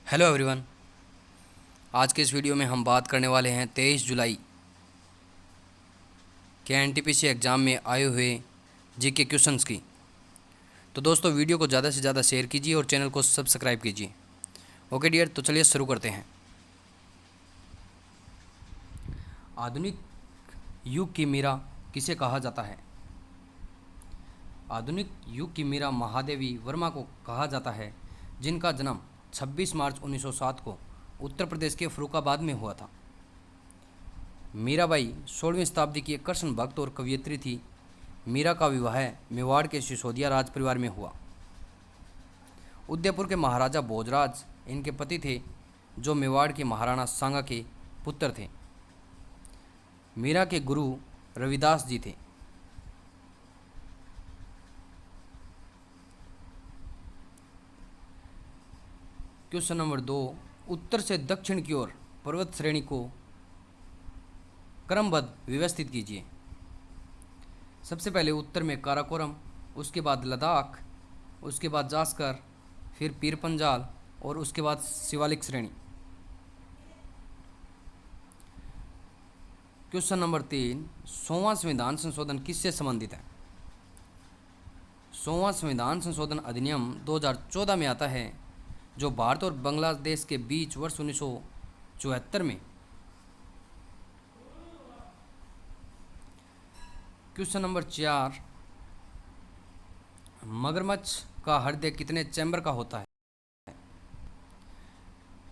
Hello everyone. आज के इस वीडियो में हम बात करने वाले हैं 23 जुलाई के एनटीपीसी एग्ज़ाम में आए हुए जीके क्वेश्चंस की। तो दोस्तों, वीडियो को ज़्यादा से ज़्यादा शेयर कीजिए और चैनल को सब्सक्राइब कीजिए। ओके डियर, तो चलिए शुरू करते हैं। आधुनिक युग की मीरा किसे कहा जाता है? आधुनिक युग की मीरा महादेवी वर्मा को कहा जाता है, जिनका जन्म 26 मार्च 1907 को उत्तर प्रदेश के फर्रुखाबाद में हुआ था। मीराबाई 16वीं शताब्दी की एक कृष्ण भक्त और कवयित्री थी। मीरा का विवाह मेवाड़ के सिसोदिया राज परिवार में हुआ। उदयपुर के महाराजा भोजराज इनके पति थे, जो मेवाड़ की महाराणा सांगा के पुत्र थे। मीरा के गुरु रविदास जी थे। क्वेश्चन नंबर 2, उत्तर से दक्षिण की ओर पर्वत श्रेणी को क्रमबद्ध व्यवस्थित कीजिए। सबसे पहले उत्तर में काराकोरम, उसके बाद लद्दाख, उसके बाद जास्कर, फिर पीर पंजाल और उसके बाद शिवालिक श्रेणी। क्वेश्चन नंबर 3, 100वां संविधान संशोधन किससे संबंधित है? 100वां संविधान संशोधन अधिनियम 2014 में आता है, जो भारत और बांग्लादेश के बीच वर्ष 1974 में। क्वेश्चन नंबर 4, मगरमच्छ का हृदय कितने चैम्बर का होता है?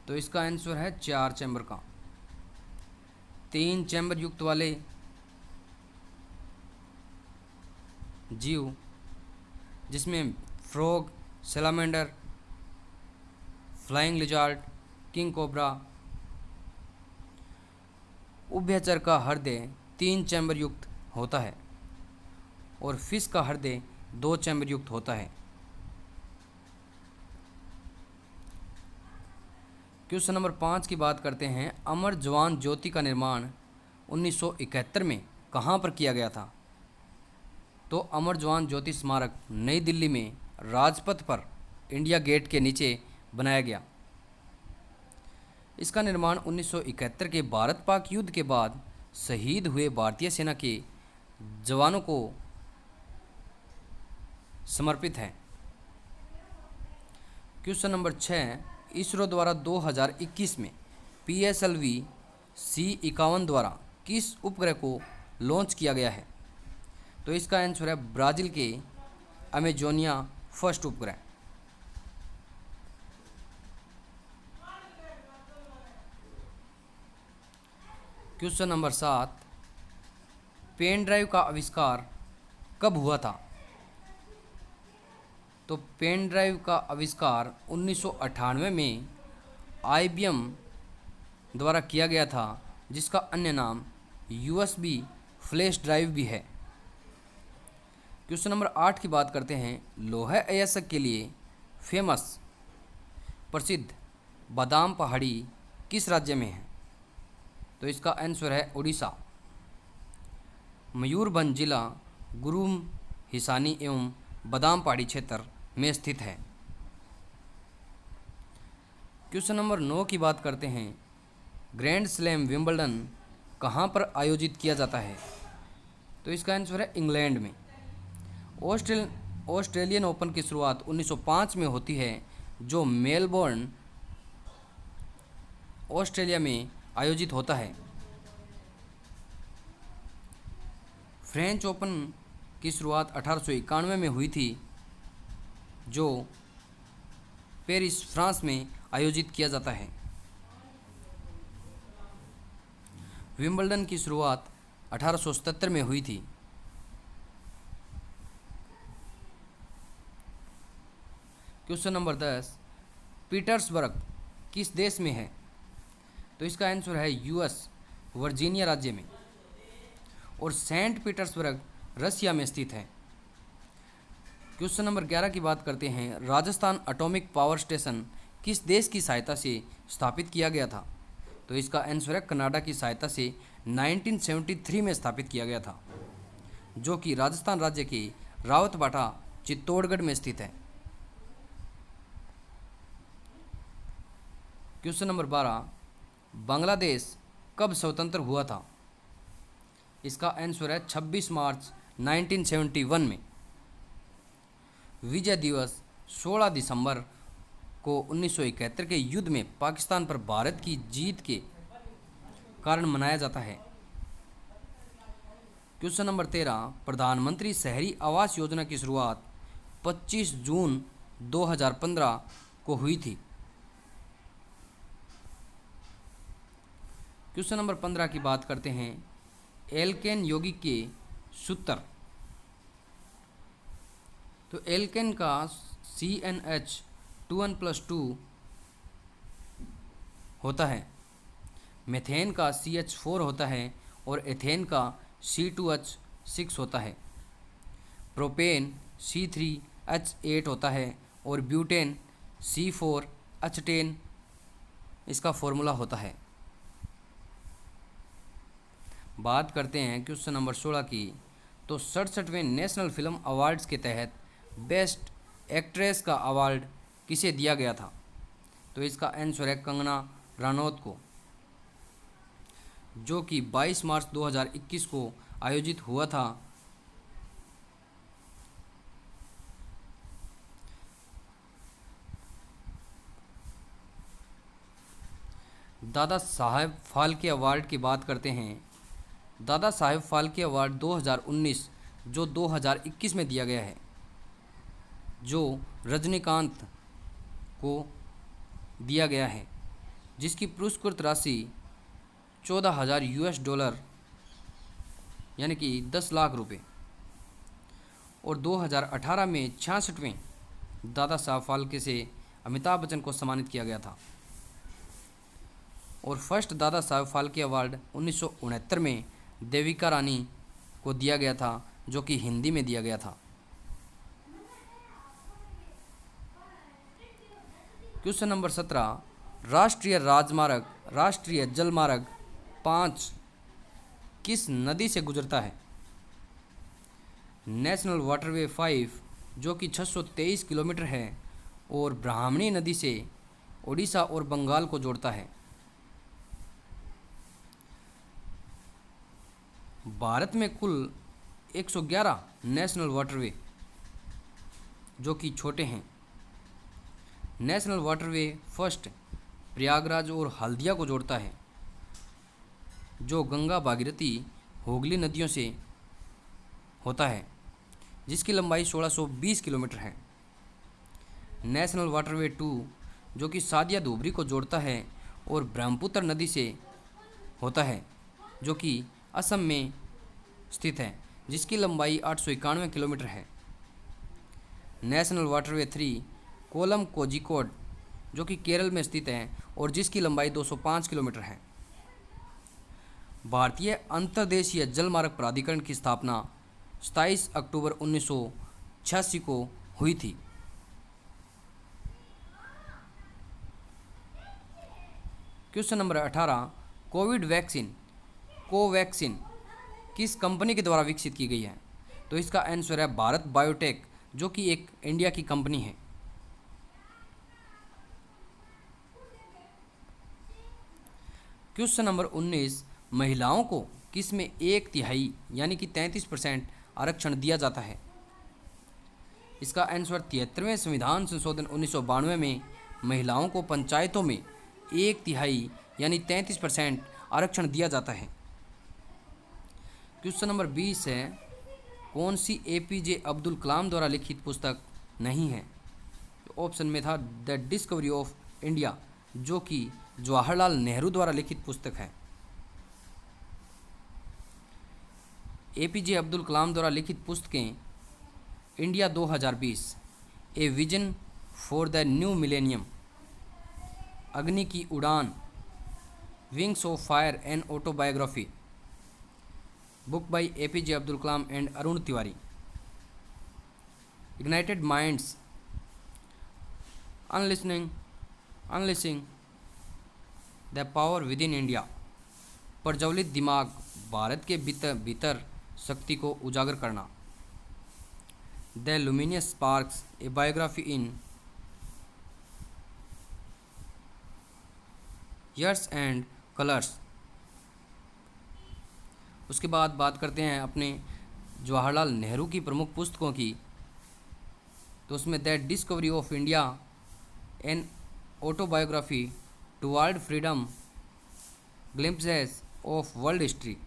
तो इसका आंसर है 4 चैम्बर का। 3 चैम्बर युक्त वाले जीव, जिसमें frog, salamander, flying lizard, king cobra, उभयचर का हृदय 3 चैम्बर युक्त होता है और फिश का हृदय 2 चैम्बर युक्त होता है। क्वेश्चन नंबर 5 की बात करते हैं। अमर जवान ज्योति का निर्माण 1971 में कहाँ पर किया गया था? तो अमर जवान ज्योति स्मारक नई दिल्ली में राजपथ पर इंडिया गेट के नीचे बनाया गया। इसका निर्माण 1971 के भारत पाक युद्ध के बाद शहीद हुए भारतीय सेना के जवानों को समर्पित है। क्वेश्चन नंबर 6, इसरो द्वारा 2021 में PSLV C51 द्वारा किस उपग्रह को लॉन्च किया गया है? तो इसका आंसर है ब्राज़ील के अमेजोनिया फर्स्ट उपग्रह। क्वेश्चन नंबर 7, पेन ड्राइव का आविष्कार कब हुआ था? तो पेन ड्राइव का आविष्कार 1998 में IBM द्वारा किया गया था, जिसका अन्य नाम USB फ्लैश ड्राइव भी है। क्वेश्चन नंबर 8 की बात करते हैं। लोहा अयस्क के लिए फेमस प्रसिद्ध बादाम पहाड़ी किस राज्य में है? तो इसका आंसर है उड़ीसा। मयूरभंज जिला गुरुम हिसानी एवं बादाम पहाड़ी क्षेत्र में स्थित है। क्वेश्चन नंबर 9 की बात करते हैं। ग्रैंड स्लैम विंबलडन कहाँ पर आयोजित किया जाता है? तो इसका आंसर है इंग्लैंड में। ऑस्ट्रेलियन ओपन की शुरुआत 1905 में होती है, जो मेलबोर्न ऑस्ट्रेलिया में आयोजित होता है। फ्रेंच ओपन की शुरुआत 1891 में हुई थी, जो पेरिस फ्रांस में आयोजित किया जाता है। विंबलडन की शुरुआत 1877 में हुई थी। क्वेश्चन नंबर 10, पीटर्सबर्ग किस देश में है? तो इसका आंसर है US वर्जीनिया राज्य में। और सेंट पीटर्सबर्ग रसिया में स्थित है। क्वेश्चन नंबर 11 की बात करते हैं। राजस्थान एटॉमिक पावर स्टेशन किस देश की सहायता से स्थापित किया गया था? तो इसका आंसर है कनाडा की सहायता से 1973 में स्थापित किया गया था, जो कि राजस्थान राज्य के रावतबाटा चित्तौड़गढ़ में स्थित है। क्वेश्चन नंबर 12, बांग्लादेश कब स्वतंत्र हुआ था? इसका आंसर है 26 मार्च 1971 में। विजय दिवस 16 दिसंबर को 1971 के युद्ध में पाकिस्तान पर भारत की जीत के कारण मनाया जाता है। क्वेश्चन नंबर 13, प्रधानमंत्री शहरी आवास योजना की शुरुआत 25 जून 2015 को हुई थी। क्वेश्चन नंबर 15 की बात करते हैं, एल्केन यौगिक के सूत्र। तो एल्केन का CnH2n+2 होता है, मेथेन का CH4 होता है और एथेन का C2H6 होता है। प्रोपेन C3H8 होता है और ब्यूटेन C4H10 इसका फॉर्मूला होता है। बात करते हैं क्वेश्चन नंबर 16 की। तो 67वें नेशनल फिल्म अवार्ड्स के तहत बेस्ट एक्ट्रेस का अवार्ड किसे दिया गया था? तो इसका आंसर है कंगना रनौत को, जो कि 22 मार्च 2021 को आयोजित हुआ था। दादा साहेब फाल्के अवार्ड की बात करते हैं। दादा साहेब फाल्के अवार्ड 2019 जो 2021 में दिया गया है, जो रजनीकांत को दिया गया है, जिसकी पुरस्कृत राशि $14,000 यानी कि 10 लाख रुपए, और 2018 में 66वें दादा साहब फाल्के से अमिताभ बच्चन को सम्मानित किया गया था। और फर्स्ट दादा साहब फाल्के अवार्ड 1969 में देविका रानी को दिया गया था, जो कि हिंदी में दिया गया था। क्वेश्चन नंबर 17, राष्ट्रीय राजमार्ग राष्ट्रीय जलमार्ग 5 किस नदी से गुजरता है? नेशनल वाटरवे 5 जो कि 623 किलोमीटर है और ब्राह्मणी नदी से ओडिशा और बंगाल को जोड़ता है। भारत में कुल 111 नेशनल वाटरवे जो कि छोटे हैं। नेशनल वाटरवे फर्स्ट प्रयागराज और हल्दिया को जोड़ता है, जो गंगा भागीरथी हुगली नदियों से होता है, जिसकी लंबाई 1620 किलोमीटर है। नेशनल वाटरवे 2 जो कि सादिया धुबरी को जोड़ता है और ब्रह्मपुत्र नदी से होता है, जो कि असम में स्थित है, जिसकी लंबाई 891 किलोमीटर है। नेशनल वाटरवे 3 कोलम कोझिकोड जो कि केरल में स्थित है और जिसकी लंबाई 205 किलोमीटर है। भारतीय अंतर्देशीय जलमार्ग प्राधिकरण की स्थापना 27 अक्टूबर 1986 को हुई थी। Question number 18, Covid vaccine Covaxin किस कंपनी के द्वारा विकसित की गई है? तो इसका आंसर है भारत बायोटेक, जो कि एक इंडिया की कंपनी है। क्वेश्चन नंबर 19, महिलाओं को किस में 1/3 यानी कि 33% आरक्षण दिया जाता है? इसका आंसर 73वें संविधान संशोधन 1992 में महिलाओं को पंचायतों में 1/3 यानी 33% आरक्षण दिया जाता है। क्वेश्चन नंबर 20 है, कौन सी APJ अब्दुल कलाम द्वारा लिखित पुस्तक नहीं है? तो ऑप्शन में था द डिस्कवरी ऑफ इंडिया, जो कि जवाहरलाल नेहरू द्वारा लिखित पुस्तक है। APJ अब्दुल कलाम द्वारा लिखित पुस्तकें India 2020, a vision for the new millennium, Agni की उड़ान, wings of fire and autobiography, book by APJ Abdul Kalam and Arun Tiwari, ignited minds, unleashing the power within India, प्रज्वलित दिमाग, भारत के भीतर शक्ति को उजागर करना, the luminous sparks, a biography in verse and colours. उसके बाद बात करते हैं अपने जवाहरलाल नेहरू की प्रमुख पुस्तकों की। तो उसमें that discovery of India, an autobiography, toward freedom, glimpses of world history,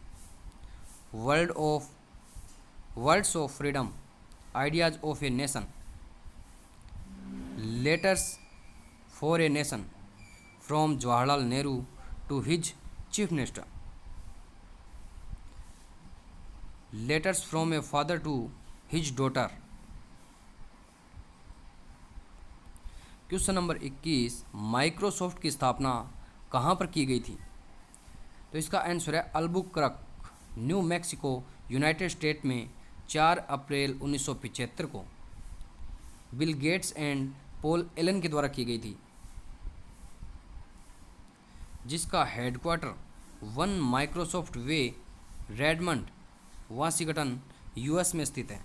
words of freedom, ideas of a nation, letters for a nation from Jawaharlal Nehru to his chief minister, letters from a father to his daughter. Question number 21, Microsoft की स्थापना कहाँ पर की गई थी? तो इसका answer है Albuquerque, new Mexico, United state में 4 अप्रैल 1975 को Bill Gates and Paul Allen के द्वारा की गई थी, जिसका हेडक्वार्टर 1 माइक्रोसॉफ्ट वे, रेडमंड, वाशिंगटन, यूएस में स्थित है,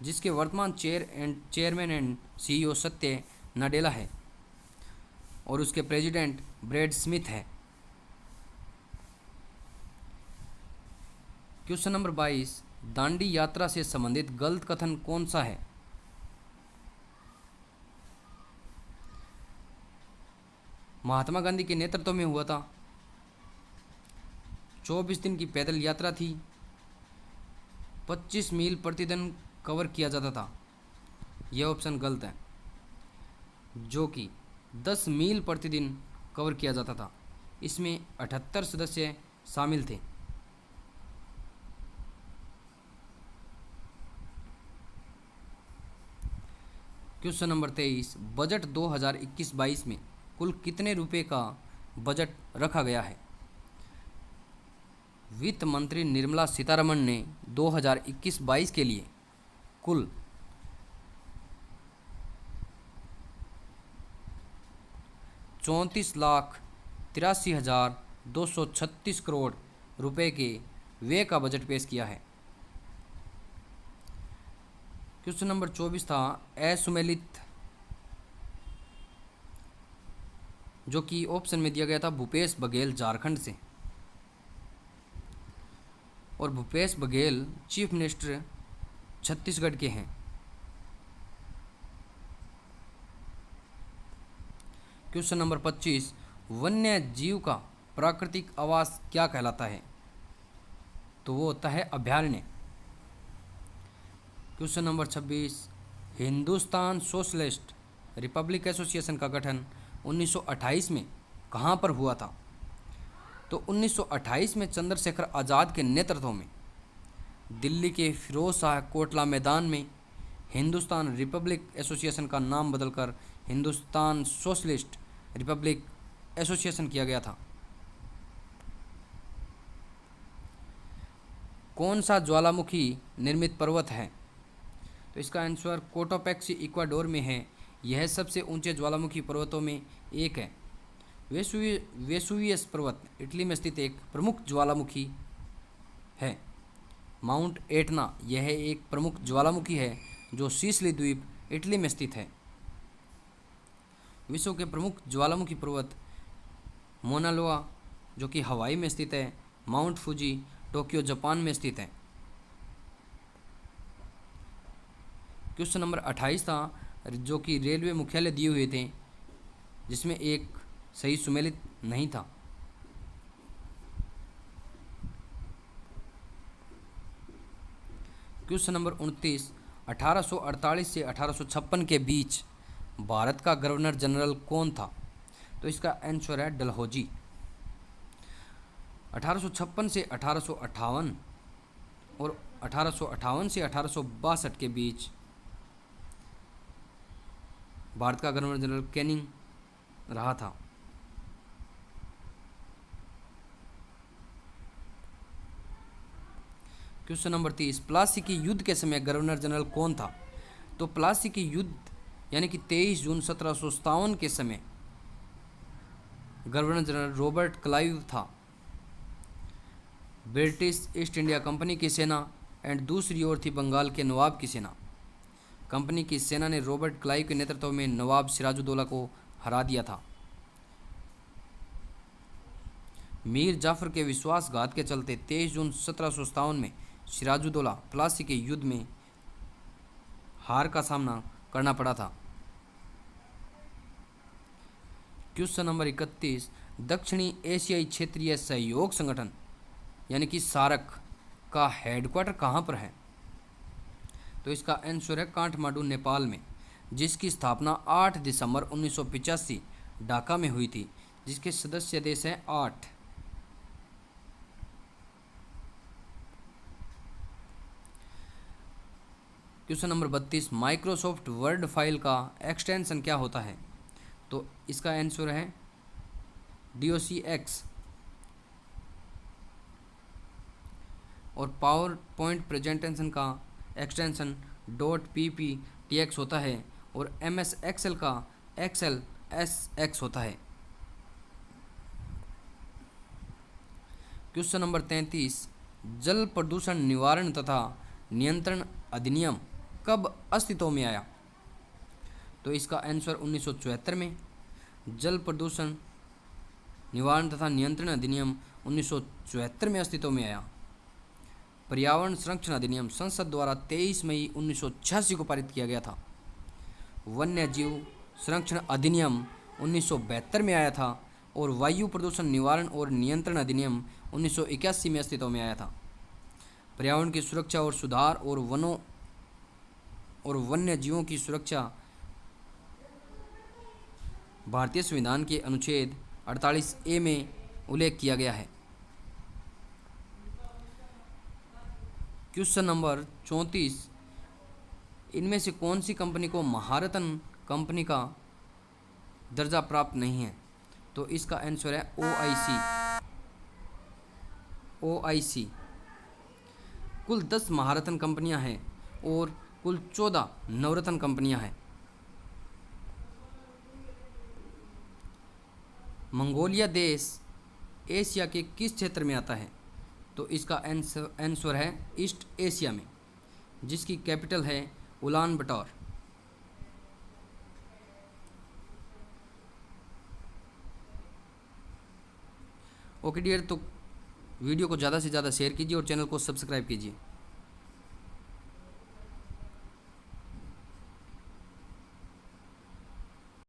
जिसके वर्तमान चेयरमैन एंड सीईओ सत्य नाडेला है और उसके प्रेसिडेंट ब्रैड स्मिथ है। क्वेश्चन नंबर 22, दांडी यात्रा से संबंधित गलत कथन कौन सा है? महात्मा गांधी के नेतृत्व में हुआ था, 24 दिन की पैदल यात्रा थी, 25 मील प्रतिदिन कवर किया जाता था, यह ऑप्शन गलत है, जो कि 10 मील प्रतिदिन कवर किया जाता था। इसमें 78 सदस्य शामिल थे। क्वेश्चन नंबर 23, बजट 2021-22 में कुल कितने रुपए का बजट रखा गया है? वित्त मंत्री निर्मला सीतारमण ने 2021-22 के लिए कुल 34,83,236 करोड़ रुपए के व्यय का बजट पेश किया है। क्वेश्चन नंबर 24 था असुमेलित, जो कि ऑप्शन में दिया गया था भूपेश बघेल झारखंड से, और भूपेश बघेल चीफ मिनिस्टर छत्तीसगढ़ के हैं। क्वेश्चन नंबर 25, वन्य जीव का प्राकृतिक आवास क्या कहलाता है? तो वो होता है अभयारण्य। Question number 26, Hindustan socialist Republic association का गठन 1928 में कहाँ पर हुआ था? तो 1928 में चंद्रशेखर आज़ाद के नेतृत्व में दिल्ली के फिरोज शाह कोटला मैदान में हिंदुस्तान रिपब्लिक एसोसिएशन का नाम बदलकर हिंदुस्तान सोशलिस्ट रिपब्लिक एसोसिएशन किया गया था। कौन सा ज्वालामुखी निर्मित पर्वत है? तो इसका आंसर कोटोपैक्सी इक्वाडोर में है। यह सबसे ऊंचे ज्वालामुखी पर्वतों में एक है। वेसुवियस पर्वत इटली में स्थित एक प्रमुख ज्वालामुखी है। माउंट एटना यह एक प्रमुख ज्वालामुखी है जो सिसिली द्वीप इटली में स्थित है। विश्व के प्रमुख ज्वालामुखी पर्वत मोना लोआ जो कि हवाई में स्थित है, माउंट फूजी टोक्यो जापान में स्थित है। क्वेश्चन नंबर 28 था, जो कि रेलवे मुख्यालय दिए हुए थे, जिसमें एक सही सुमेलित नहीं था। क्वेश्चन नंबर 29, 1848 से 1856 के बीच भारत का गवर्नर जनरल कौन था? तो इसका आंसर है डलहौजी। 1856 से 1858 और 1858 से 1862 के बीच भारत का गवर्नर जनरल कैनिंग रहा था। क्वेश्चन नंबर 30, प्लासी के युद्ध के समय गवर्नर जनरल कौन था? तो प्लासी के युद्ध यानी कि 23 जून 1757 के समय गवर्नर जनरल रॉबर्ट क्लाइव था। ब्रिटिश ईस्ट इंडिया कंपनी की सेना एंड दूसरी ओर थी बंगाल के नवाब की सेना। कंपनी की सेना ने रॉबर्ट क्लाइव के नेतृत्व में नवाब सिराजुद्दौला को हरा दिया था। मीर जाफर के विश्वासघात के चलते 23 जून 1757 में सिराजुद्दौला प्लासी के युद्ध में हार का सामना करना पड़ा था। क्वेश्चन नंबर 31, दक्षिणी एशियाई क्षेत्रीय सहयोग संगठन यानी कि सार्क का हेडक्वार्टर कहाँ पर है? तो इसका आंसर है काठमांडू, नेपाल में, जिसकी स्थापना 8 दिसंबर 1985 ढाका में हुई थी, जिसके सदस्य देश हैं 8। Question number 32, Microsoft word file का एक्सटेंशन क्या होता है? तो इसका आंसर है DOCX। और पावर पॉइंट प्रेजेंटेशन का एक्सटेंशन .pptx होता है और MS एक्सेल का XLSX होता है। क्वेश्चन नंबर 33, जल प्रदूषण निवारण तथा नियंत्रण अधिनियम कब अस्तित्व में आया? तो इसका आंसर 1974 में। जल प्रदूषण निवारण तथा नियंत्रण अधिनियम 1974 में अस्तित्व में आया। पर्यावरण संरक्षण अधिनियम संसद द्वारा 23 मई 1986 को पारित किया गया था। वन्य जीव संरक्षण अधिनियम 1972 में आया था और वायु प्रदूषण निवारण और नियंत्रण अधिनियम 1981 में अस्तित्व में आया था। पर्यावरण की सुरक्षा और सुधार और वनों और वन्य जीवों की सुरक्षा भारतीय संविधान के अनुच्छेद 48A में उल्लेख किया गया है। क्वेश्चन नंबर 34, इनमें से कौन सी कंपनी को महारत्न कंपनी का दर्जा प्राप्त नहीं है? तो इसका आंसर है OIC। कुल 10 महारत्न कंपनियां हैं और कुल 14 नवरत्न कंपनियां हैं। मंगोलिया देश एशिया के किस क्षेत्र में आता है? तो इसका आंसर है ईस्ट एशिया में, जिसकी कैपिटल है उलान बटोर। ओके डियर, तो वीडियो को ज़्यादा से ज़्यादा शेयर कीजिए और चैनल को सब्सक्राइब कीजिए।